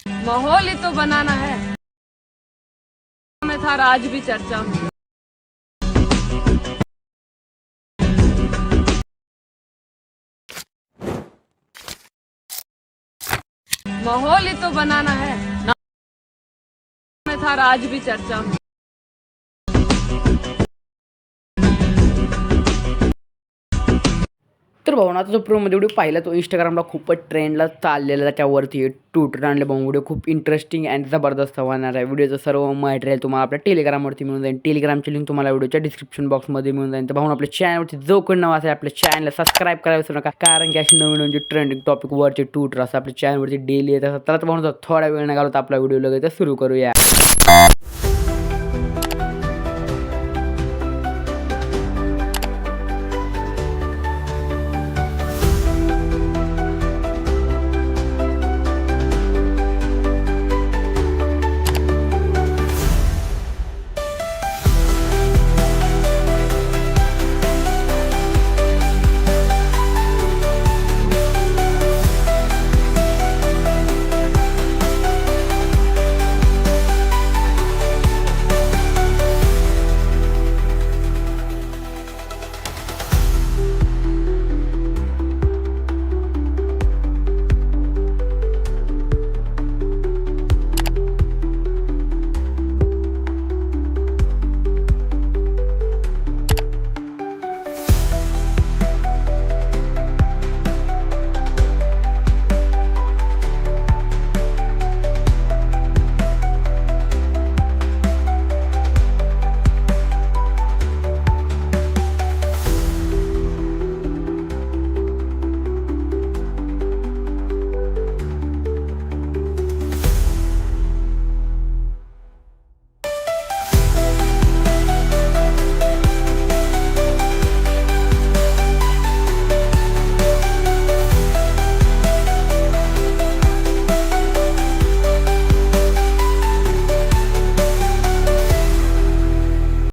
माहौल ही तो बनाना है। में था आज भी चर्चा में। माहौल ही तो बनाना है। में था आज भी चर्चा में। तर भाऊ आता जो प्रोमध्ये व्हिडिओ पाहिला तो इंस्टाग्रामला खूपच ट्रेंडला चाललेला, त्याच्यावरती ट्विटर आणले भाऊ व्हिडिओ खूप इंटरेस्टिंग अँड जबरदस्त होणार आहे. व्हिडिओचं सर्व मटेरियल तुम्हाला आपल्या टेलिग्रामवरती मिळून जाईल. टेलिग्रामची लिंक तुम्हाला व्हिडिओच्या डिस्क्रिप्शन बॉक्समध्ये मिळून जाईल. तर भाऊ आपल्या चॅनलवरती जो कोणी नवा असेल आपल्या चॅनलला सबस्क्राईब करायला विसरू नका, कारण की अशी नवीन जे ट्रेंडिंग टॉपिकवरचे ट्विटर असं आपल्या चॅनलवरती डेली येत असतात. तर भाऊ थोडा वेळ न घालवता आपला व्हिडिओ लगेच सुरू करूया.